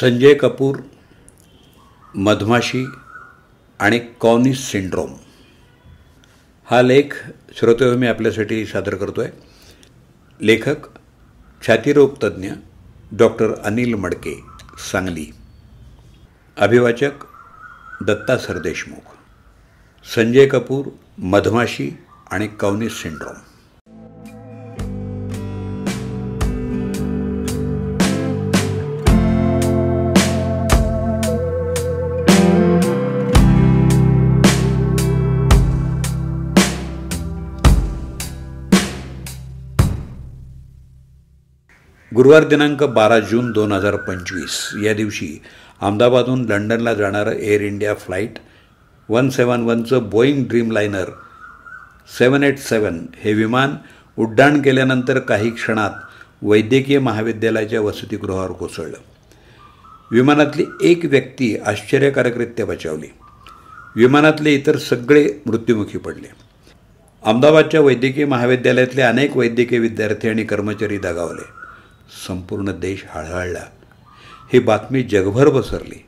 संजय कपूर, मधमाशी आणि कॉनिस सिंड्रोम हा लेख श्रोते मी आपल्यासाठी सादर करतो आहे. लेखक छातीरोगतज्ञ डॉक्टर अनिल मडके, सांगली. अभिवाचक दत्ता सरदेशमुख. संजय कपूर, मधमाशी आणि कॉनिस सिंड्रोम. गुरुवार दिनांक 12 जून 2025 या दिवशी अहमदाबादहून लंडनला जाणारं एअर इंडिया फ्लाईट 171चं बोईंग ड्रीमलायनर 787 हे विमान उड्डाण केल्यानंतर काही क्षणात वैद्यकीय महाविद्यालयाच्या वसतिगृहावर कोसळलं. विमानातली एक व्यक्ती आश्चर्यकारकरित्या बचावली. विमानातले इतर सगळे मृत्युमुखी पडले. अहमदाबादच्या वैद्यकीय महाविद्यालयातले अनेक वैद्यकीय विद्यार्थी आणि कर्मचारी दगावले. संपूर्ण देश हळहळला. ही बातमी जगभर पसरली.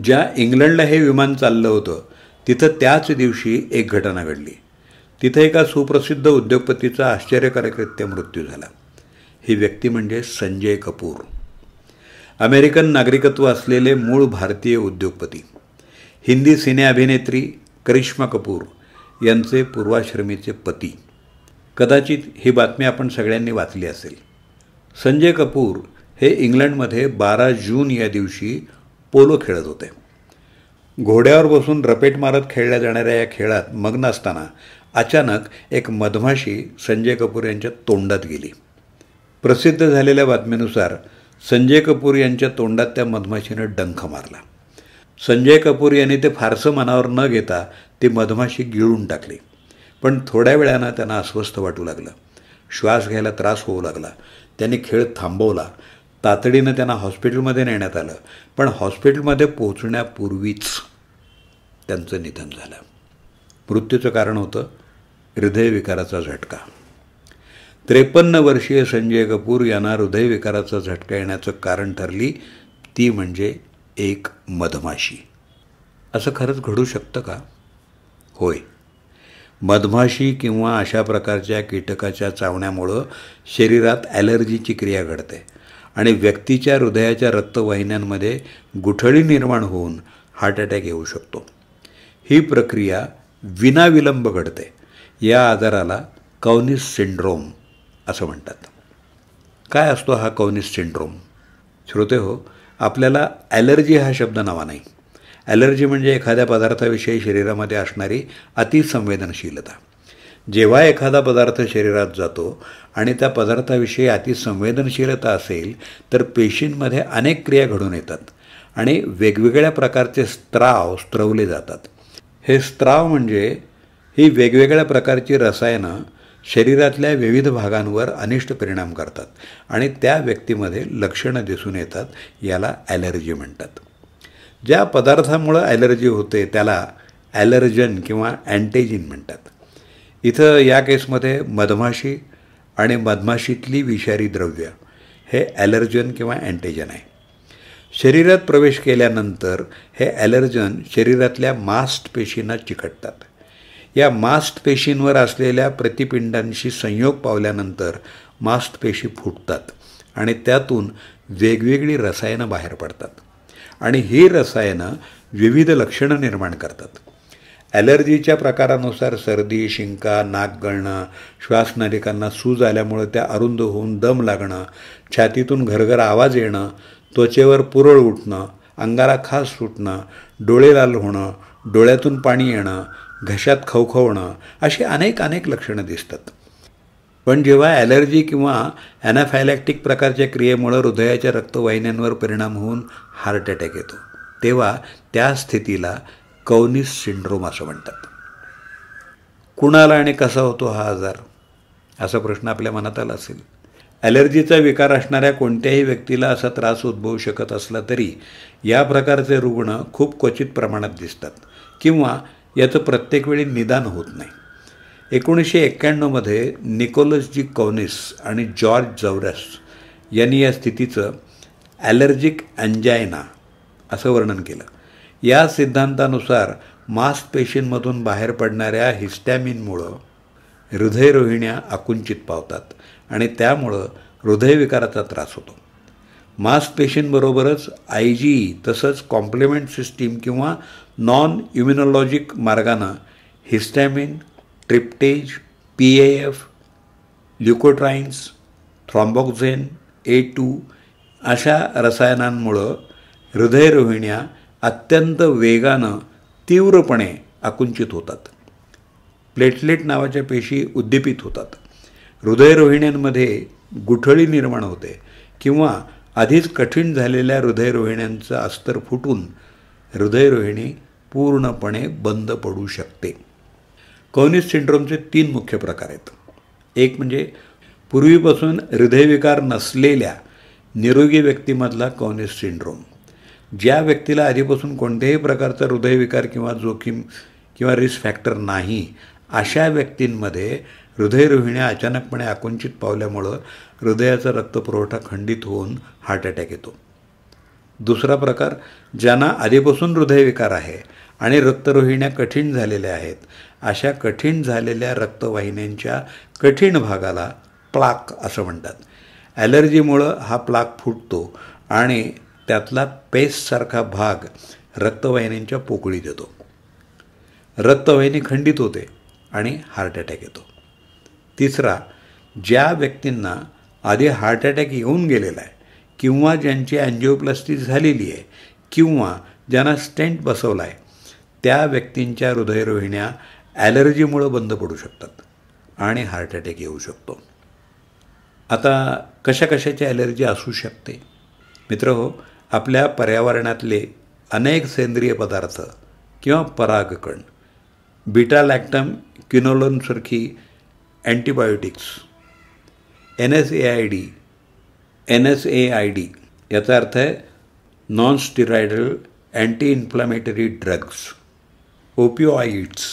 ज्या इंग्लंडला हे विमान चाललं होतं तिथं त्याच दिवशी एक घटना घडली. तिथं एका सुप्रसिद्ध उद्योगपतीचा आश्चर्यकारकरित्या मृत्यू झाला. ही व्यक्ती म्हणजे संजय कपूर, अमेरिकन नागरिकत्व असलेले मूळ भारतीय उद्योगपती. हिंदी सिने अभिनेत्री करिश्मा कपूर यांचे पूर्वाश्रमीचे पती. कदाचित ही बातमी आपण सगळ्यांनी वाचली असेल. संजय कपूर हे इंग्लंडमध्ये 12 जून या दिवशी पोलो खेळत होते. घोड्यावर बसून रपेट मारत खेळल्या जाणाऱ्या या खेळात मग्न असताना अचानक एक मधमाशी संजय कपूर यांच्या तोंडात गेली. प्रसिद्ध झालेल्या बातमीनुसार संजय कपूर यांच्या तोंडात त्या मधमाशीनं डंख मारला. संजय कपूर यांनी ते फारसं मनावर न घेता ती मधमाशी गिळून टाकली. पण थोड्या वेळानं त्यांना अस्वस्थ वाटू लागलं. श्वास घ्यायला त्रास होऊ लागला. त्यांनी खेळ थांबवला. तातडीनं त्यांना हॉस्पिटलमध्ये नेण्यात आलं. पण हॉस्पिटलमध्ये पोहोचण्यापूर्वीच त्यांचं निधन झालं. मृत्यूचं कारण होतं हृदयविकाराचा झटका. 53 वर्षीय संजय कपूर यांना हृदयविकाराचा झटका येण्याचं कारण ठरली ती म्हणजे एक मधमाशी. असं खरंच घडू शकतं का? होय. मधमाशी किंवा अशा प्रकारच्या कीटकाच्या चावण्यामुळं शरीरात ॲलर्जीची क्रिया घडते आणि व्यक्तीच्या हृदयाच्या रक्तवाहिन्यांमध्ये गुठळी निर्माण होऊन हार्ट अटॅक येऊ शकतो. ही प्रक्रिया विनाविलंब घडते. या आजाराला कॉनिस सिंड्रोम असं म्हणतात. काय असतो हा कॉनिस सिंड्रोम? श्रोते हो, आपल्याला ॲलर्जी हा शब्द नवा नाही. ॲलर्जी म्हणजे एखाद्या पदार्थाविषयी शरीरामध्ये असणारी अतिसंवेदनशीलता. जेव्हा एखादा पदार्थ शरीरात जातो आणि त्या पदार्थाविषयी अतिसंवेदनशीलता असेल तर पेशींमध्ये अनेक क्रिया घडून येतात आणि वेगवेगळ्या प्रकारचे स्त्राव स्त्रवले जातात. हे स्त्राव म्हणजे ही वेगवेगळ्या प्रकारची रसायनं शरीरातल्या विविध भागांवर अनिष्ट परिणाम करतात आणि त्या व्यक्तीमध्ये लक्षणं दिसून येतात. याला ॲलर्जी म्हणतात. ज्या पदार्थामुळं ॲलर्जी होते त्याला ॲलर्जन किंवा अँटेजिन म्हणतात. इथं या केसमध्ये मधमाशी आणि मधमाशीतली विषारी द्रव्य हे ॲलर्जन किंवा अँटेजन आहे. शरीरात प्रवेश केल्यानंतर हे ॲलर्जन शरीरातल्या मास्ट पेशींना चिकटतात. या मास्ट पेशींवर असलेल्या प्रतिपिंडांशी संयोग पावल्यानंतर मास्ट पेशी फुटतात आणि त्यातून वेगवेगळी रसायनं बाहेर पडतात आणि ही रसायनं विविध लक्षणं निर्माण करतात. ॲलर्जीच्या प्रकारानुसार सर्दी, शिंका, नाक गळणं, श्वासनलिकांना सूज आल्यामुळे त्या अरुंद होऊन दम लागणं, छातीतून घरघर आवाज येणं, त्वचेवर पुरळ उठणं, अंगाला खास सुटणं, डोळे लाल होणं, डोळ्यातून पाणी येणं, घशात खवखवणं अशी अनेक लक्षणं दिसतात. पण जेव्हा ॲलर्जी किंवा ॲनाफायलॅक्टिक प्रकारच्या क्रियेमुळे हृदयाच्या रक्तवाहिन्यांवर परिणाम होऊन हार्ट अटॅक येतो तेव्हा त्या स्थितीला कॉनिस सिंड्रोम असं म्हणतात. कुणाला आणि कसा होतो हा आजार, असा प्रश्न आपल्या मनात आला असेल. ॲलर्जीचा विकार असणाऱ्या कोणत्याही व्यक्तीला असा त्रास उद्भवू शकत असला तरी या प्रकारचे रुग्ण खूप क्वचित प्रमाणात दिसतात किंवा याचं प्रत्येक वेळी निदान होत नाही. 1991 निकोलस जी कॉनिस आणि जॉर्ज जौरस यांनी या स्थितीचं ॲलर्जिक अँजायना असं वर्णन केलं. या सिद्धांतानुसार मांसपेशींमधून बाहेर पडणाऱ्या हिस्टॅमिनमुळं हृदयरोहिण्या आकुंचित पावतात आणि त्यामुळं हृदयविकाराचा त्रास होतो. मांसपेशींबरोबरच IgE तसंच कॉम्प्लिमेंट सिस्टीम किंवा नॉन इम्युनॉलॉजिक मार्गानं हिस्टॅमिन, ट्रिप्टेज, PAF, ल्युकोट्राईन्स, थ्रॉम्बोक्झेन, A2 अशा रसायनांमुळं हृदयरोहिण्या अत्यंत वेगानं तीव्रपणे आकुंचित होतात. प्लेटलेट नावाच्या पेशी उद्दीपित होतात. हृदयरोहिण्यांमध्ये गुठळी निर्माण होते किंवा आधीच कठीण झालेल्या हृदयरोहिण्यांचं अस्तर फुटून हृदयरोहिणी पूर्णपणे बंद पडू शकते. कौनिस सिंड्रोमचे 3 मुख्य प्रकार आहेत. एक म्हणजे पूर्वीपासून हृदयविकार नसलेल्या निरोगी व्यक्तीमधला कौनिस सिंड्रोम. ज्या व्यक्तीला आधीपासून कोणत्याही प्रकारचा हृदयविकार किंवा जोखीम किंवा रिस्क फॅक्टर नाही, अशा व्यक्तींमध्ये हृदयरोहिण्या अचानकपणे आकुंचित पावल्यामुळं हृदयाचा रक्तपुरवठा खंडित होऊन हार्ट अटॅक येतो. दुसरा प्रकार, ज्यांना आधीपासून हृदयविकार आहे आणि रक्तरोहिण्या कठीण झालेल्या आहेत, अशा कठीण झालेल्या रक्तवाहिन्यांच्या कठीण भागाला प्लाक असं म्हणतात. ॲलर्जीमुळं हा प्लाक फुटतो आणि त्यातला पेस्टसारखा भाग रक्तवाहिन्यांच्या पोकळीत येतो. रक्तवाहिनी खंडित होते आणि हार्ट अटॅक येतो. तिसरा, ज्या व्यक्तींना आधी हार्ट अटॅक येऊन गेलेला आहे किंवा ज्यांची अँजिओप्लास्टी झालेली आहे किंवा ज्यांना स्टेंट बसवला आहे, त्या व्यक्तींच्या हृदयरोहिण्या ॲलर्जीमुळं बंद पडू शकतात आणि हार्ट अटॅक येऊ शकतो. आता कशाकशाची ॲलर्जी असू शकते? मित्रहो, आपल्या पर्यावरणातले अनेक सेंद्रिय पदार्थ किंवा परागकण, बीटा लॅक्टम क्विनोलोनसारखी अँटीबायोटिक्स, NSAID याचा अर्थ आहे non स्टिरॉइडल anti inflammatory drugs, opioids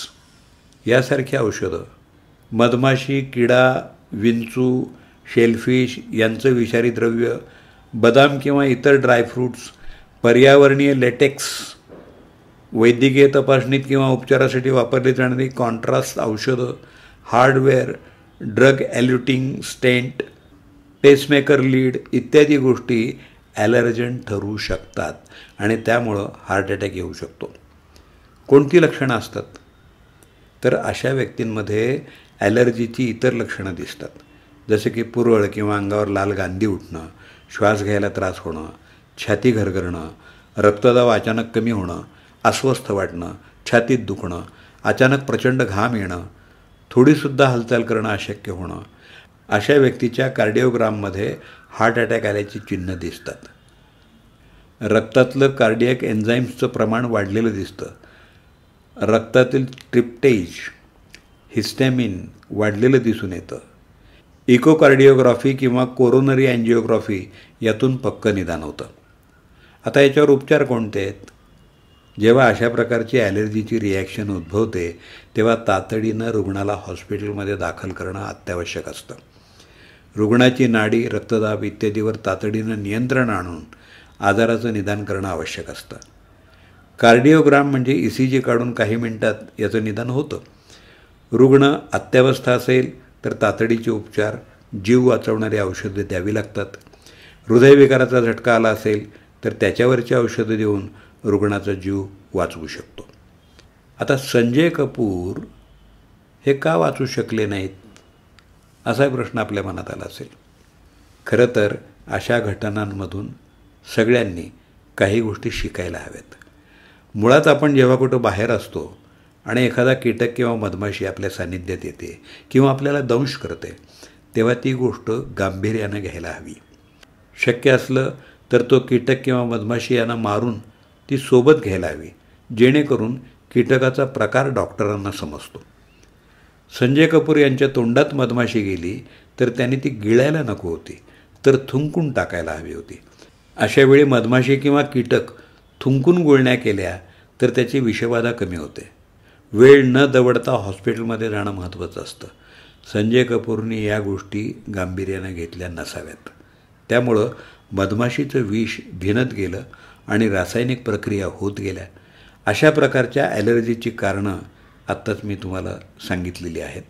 यासारखी औषधं, मधमाशी, किडा, विंचू, शेलफिश यांचं विषारी द्रव्य, बदाम किंवा इतर ड्रायफ्रूट्स, पर्यावरणीय लेटेक्स, वैद्यकीय तपासणीत किंवा उपचारासाठी वापरली जाणारी कॉन्ट्रास्ट औषधं, hardware, drug eluting stent, pacemaker lead इत्यादी गोष्टी ॲलर्जन ठरू शकतात आणि त्यामुळं हार्ट अटॅक येऊ शकतो. कोणती लक्षणं असतात? तर अशा व्यक्तींमध्ये ॲलर्जीची इतर लक्षणं दिसतात, जसे की पुरळ किंवा अंगावर लाल गांधी उठणं, श्वास घ्यायला त्रास होणं, छाती घरघरणं, रक्तदाब अचानक कमी होणं, अस्वस्थ वाटणं, छातीत दुखणं, अचानक प्रचंड घाम येणं, थोडीसुद्धा हालचाल करणं अशक्य होणं. अशा व्यक्तीच्या कार्डिओग्राममध्ये हार्ट अटॅक आल्याची चिन्ह दिसतात. रक्तातलं कार्डियक एन्झाईम्सचं प्रमाण वाढलेलं दिसतं. रक्तातील ट्रिप्टेज, हिस्टॅमिन वाढलेलं दिसून येतं. इकोकार्डिओग्राफी किंवा कोरोनरी अँजिओग्राफी यातून पक्कं निदान होतं. आता याच्यावर उपचार कोणते आहेत? जेव्हा अशा प्रकारची ॲलर्जीची रिॲक्शन उद्भवते तेव्हा तातडीनं रुग्णाला हॉस्पिटलमध्ये दाखल करणं अत्यावश्यक असतं. रुग्णाची नाडी, रक्तदाब इत्यादीवर तातडीनं नियंत्रण आणून आजाराचं निदान करणं आवश्यक असतं. कार्डिओग्राम म्हणजे ECG काढून काही मिनिटात याचं निदान होतं. रुग्ण अत्यावस्था असेल तर तातडीचे उपचार, जीव वाचवणारी औषधं द्यावी लागतात. हृदयविकाराचा झटका आला असेल तर त्याच्यावरची औषधं देऊन रुग्णाचा जीव वाचवू शकतो. आता संजय कपूर हे का वाचू शकले नाहीत, असा प्रश्न आपल्या मनात आला असेल. खरं तर अशा घटनांमधून सगळ्यांनी काही गोष्टी शिकायला हव्यात. मुळात आपण जेव्हा कुठं बाहेर असतो आणि एखादा कीटक किंवा मधमाशी आपल्या सान्निध्यात येते किंवा आपल्याला दंश करते, तेव्हा ती गोष्ट गांभीर्यानं घ्यायला हवी. शक्य असलं तर तो कीटक किंवा मधमाशी यांना मारून ती सोबत घ्यायला हवी, जेणेकरून कीटकाचा प्रकार डॉक्टरांना समजतो. संजय कपूर यांच्या तोंडात मधमाशी गेली तर त्यांनी ती गिळायला नको होती, तर थुंकून टाकायला हवी होती. अशावेळी मधमाशी किंवा कीटक थुंकून गुळण्या केल्या तर त्याची विषबाधा कमी होते. वेळ न दवडता हॉस्पिटलमध्ये जाणं महत्त्वाचं असतं. संजय कपूरनी या गोष्टी गांभीर्यानं घेतल्या नसाव्यात. त्यामुळं मधमाशीचं विष भिनत गेलं आणि रासायनिक प्रक्रिया होत गेल्या. अशा प्रकारच्या ॲलर्जीची कारणं आत्ताच मी तुम्हाला सांगितलेली आहेत.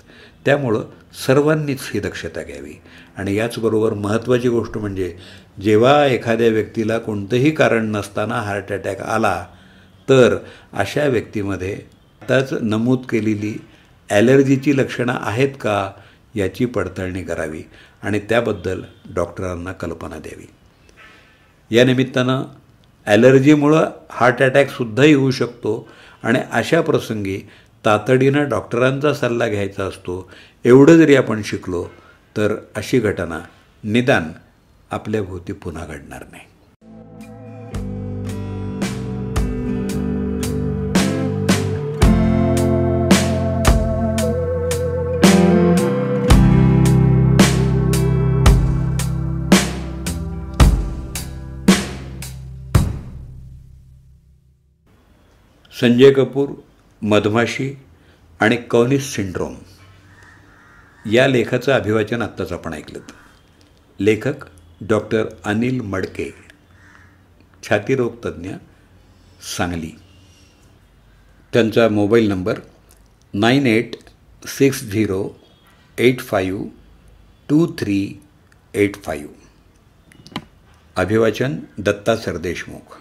त्यामुळं सर्वांनीच ही दक्षता घ्यावी. आणि याचबरोबर महत्त्वाची गोष्ट म्हणजे जेव्हा एखाद्या व्यक्तीला कोणतंही कारण नसताना हार्ट अटॅक आला तर अशा व्यक्तीमध्ये आत्ताच नमूद केलेली ॲलर्जीची लक्षणं आहेत का याची पडताळणी करावी आणि त्याबद्दल डॉक्टरांना कल्पना द्यावी. या निमित्तानं ॲलर्जीमुळं हार्ट अटॅकसुद्धा येऊ शकतो आणि अशा प्रसंगी तातडीनं डॉक्टरांचा सल्ला घ्यायचा असतो. एवढं जरी आपण शिकलो तर अशी घटना निदान आपल्याभोवती पुन्हा घडणार नाही. संजय कपूर, मधमाशी आणि कौनिस सिंड्रोम या लेखाचं अभिवाचन आत्ताच आपण ऐकलं. लेखक डॉक्टर अनिल मडके, छातीरोगतज्ञ, सांगली. त्यांचा मोबाईल नंबर 9860852385. अभिवाचन दत्ता सरदेशमुख.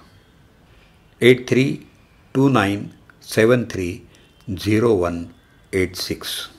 8329730186.